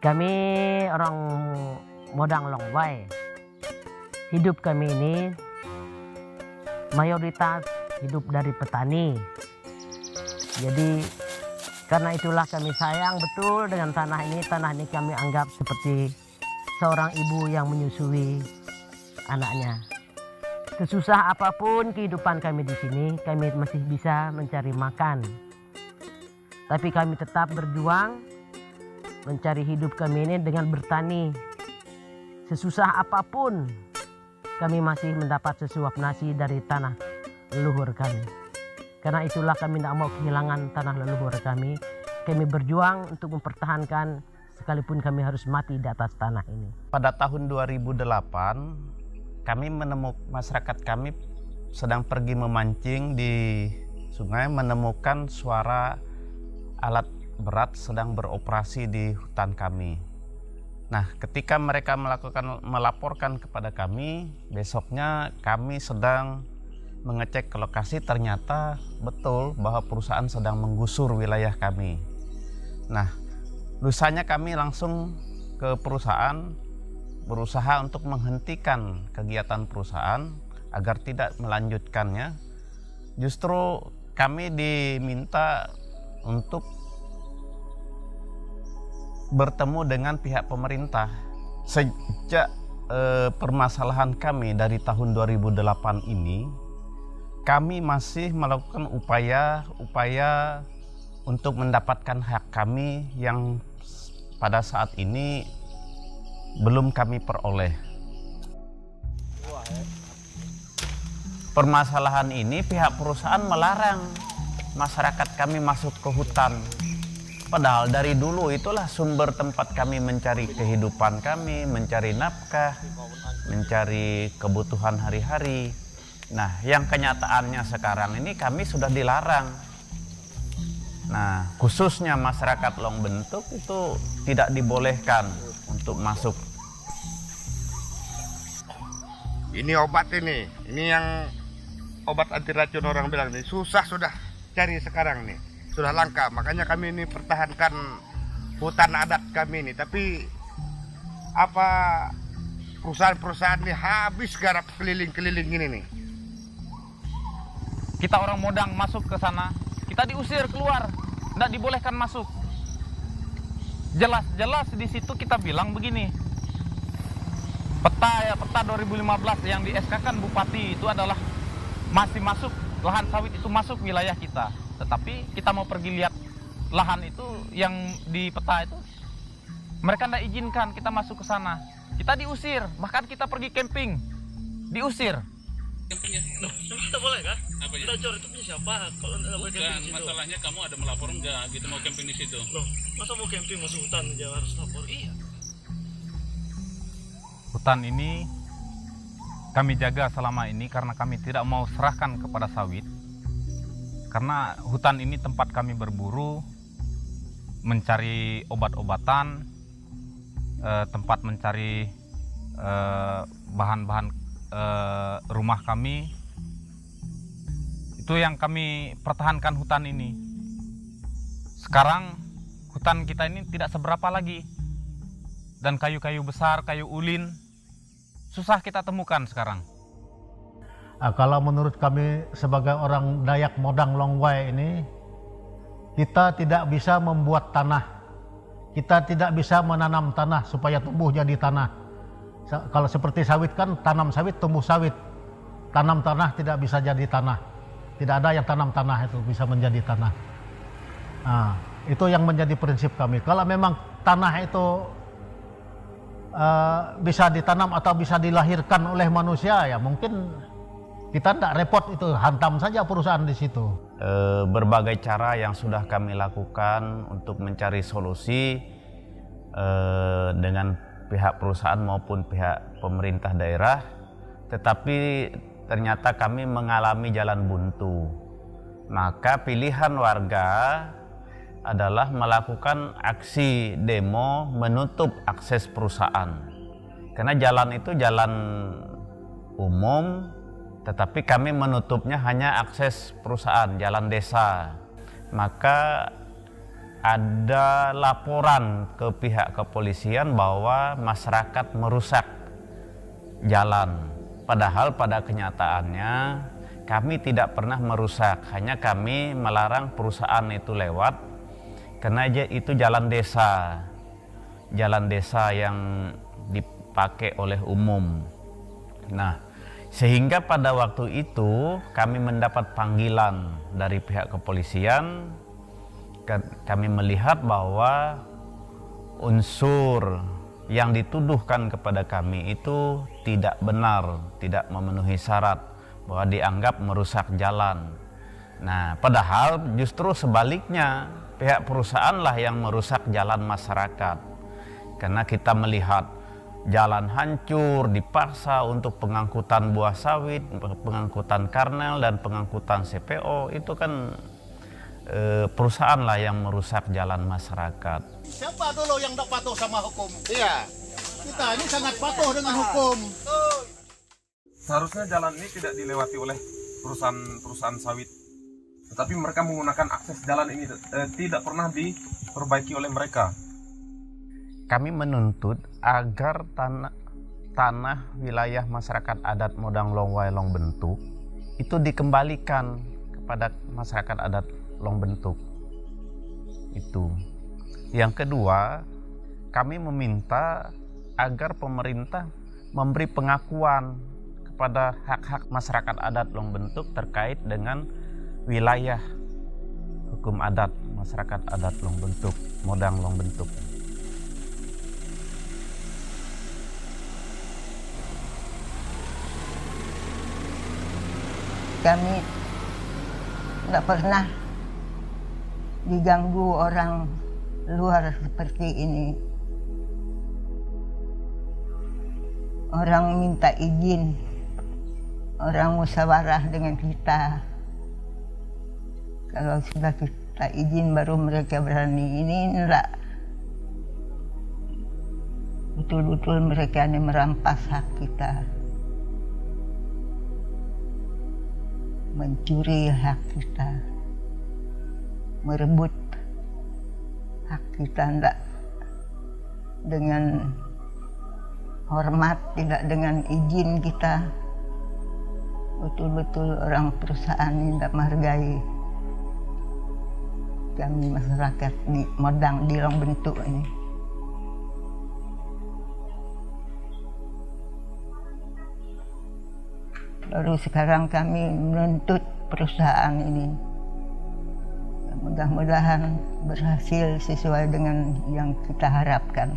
Kami orang Modang Longwai. Hidup kami ini mayoritas hidup dari petani. Jadi karena itulah kami sayang betul dengan tanah ini. Tanah ini kami anggap seperti seorang ibu yang menyusui anaknya. Sesusah apapun kehidupan kami di sini, kami masih bisa mencari makan. Tapi kami tetap berjuang mencari hidup kami ini dengan bertani. Sesusah apapun kami masih mendapat sesuap nasi dari tanah leluhur kami. Karena itulah kami tidak mau kehilangan tanah leluhur kami. Kami berjuang untuk mempertahankan sekalipun kami harus mati di atas tanah ini. Pada tahun 2008 kami menemukan masyarakat kami sedang pergi memancing di sungai, menemukan suara alat berat sedang beroperasi di hutan kami. Nah, ketika mereka melaporkan kepada kami, besoknya kami sedang mengecek ke lokasi, ternyata betul bahwa perusahaan sedang menggusur wilayah kami. Nah, lusanya kami langsung ke perusahaan, berusaha untuk menghentikan kegiatan perusahaan agar tidak melanjutkannya. Justru kami diminta untuk bertemu dengan pihak pemerintah. Sejak permasalahan kami dari tahun 2008 ini, kami masih melakukan upaya untuk mendapatkan hak kami yang pada saat ini belum kami peroleh. Permasalahan ini pihak perusahaan melarang masyarakat kami masuk ke hutan. Padahal dari dulu itulah sumber tempat kami mencari kehidupan kami, mencari nafkah, mencari kebutuhan hari-hari. Nah, yang kenyataannya sekarang ini kami sudah dilarang. Nah, khususnya masyarakat Longbentuk itu tidak dibolehkan untuk masuk. Ini obat ini yang obat anti racun orang bilang ini susah sudah cari sekarang nih, sudah langka. Makanya kami ini pertahankan hutan adat kami ini. Tapi apa perusahaan-perusahaan ini habis garap keliling-keliling ini nih. Kita orang Modang masuk ke sana, kita diusir keluar, tidak dibolehkan masuk. Jelas-jelas di situ kita bilang begini, peta 2015 yang di SK-kan Bupati itu adalah masih masuk, lahan sawit itu masuk wilayah kita. Tetapi kita mau pergi lihat lahan itu yang di peta itu, mereka tidak izinkan kita masuk ke sana. Kita diusir, bahkan kita pergi camping, diusir. Campingnya? Loh, kita boleh kan? Apa ya? Kita cor itu punya siapa? Kalau nggak boleh camping di situ. Masalahnya kamu ada melapor nggak gitu mau camping di situ? Loh, masa mau camping masuk hutan aja harus lapor? Iya. Hutan ini kami jaga selama ini karena kami tidak mau serahkan kepada sawit. Karena hutan ini tempat kami berburu, mencari obat-obatan, tempat mencari bahan-bahan rumah kami. Itu yang kami pertahankan hutan ini. Sekarang hutan kita ini tidak seberapa lagi. Dan kayu-kayu besar, kayu ulin, susah kita temukan sekarang. Kalau menurut kami sebagai orang Dayak Modang Longwai ini, kita tidak bisa membuat tanah. Kita tidak bisa menanam tanah supaya tumbuh jadi tanah. Kalau seperti sawit kan tanam sawit, tumbuh sawit. Tanam tanah tidak bisa jadi tanah. Tidak ada yang tanam tanah itu bisa menjadi tanah. Nah, itu yang menjadi prinsip kami. Kalau memang tanah itu bisa ditanam atau bisa dilahirkan oleh manusia, ya mungkin kita tidak repot itu, hantam saja perusahaan di situ. Berbagai cara yang sudah kami lakukan untuk mencari solusi dengan pihak perusahaan maupun pihak pemerintah daerah, tetapi ternyata kami mengalami jalan buntu. Maka pilihan warga adalah melakukan aksi demo menutup akses perusahaan. Karena jalan itu jalan umum, tetapi kami menutupnya hanya akses perusahaan, jalan desa. Maka ada laporan ke pihak kepolisian bahwa masyarakat merusak jalan. Padahal pada kenyataannya kami tidak pernah merusak, hanya kami melarang perusahaan itu lewat karena itu jalan desa yang dipakai oleh umum. Nah, sehingga pada waktu itu kami mendapat panggilan dari pihak kepolisian. Kami melihat bahwa unsur yang dituduhkan kepada kami itu tidak benar, tidak memenuhi syarat, bahwa dianggap merusak jalan. Nah, padahal justru sebaliknya, pihak perusahaanlah yang merusak jalan masyarakat. Karena kita melihat jalan hancur, dipaksa untuk pengangkutan buah sawit, pengangkutan karnel, dan pengangkutan CPO, itu kan perusahaan lah yang merusak jalan masyarakat. Siapa dulu yang tidak patuh sama hukum? Iya. Kita ini sangat patuh dengan hukum. Seharusnya jalan ini tidak dilewati oleh perusahaan sawit. Tetapi mereka menggunakan akses jalan ini tidak pernah diperbaiki oleh mereka. Kami menuntut agar tanah wilayah masyarakat adat Modang Longwai Longbentuk itu dikembalikan kepada masyarakat adat Longbentuk. Itu. Yang kedua, kami meminta agar pemerintah memberi pengakuan kepada hak-hak masyarakat adat Longbentuk terkait dengan wilayah hukum adat masyarakat adat Longbentuk, Modang Longbentuk. Kami tidak pernah diganggu orang luar seperti ini. Orang minta izin, orang musyawarah dengan kita. Kalau sudah kita izin baru mereka berani. Ini enggak. Betul-betul mereka ini merampas hak kita. Mencuri hak kita. Merebut hak kita, enggak dengan hormat, tidak dengan izin kita. Betul-betul orang perusahaan ini tidak menghargai kami masyarakat di Modang di Longbentuk ini. Baru sekarang kami menuntut perusahaan ini. Mudah-mudahan berhasil sesuai dengan yang kita harapkan.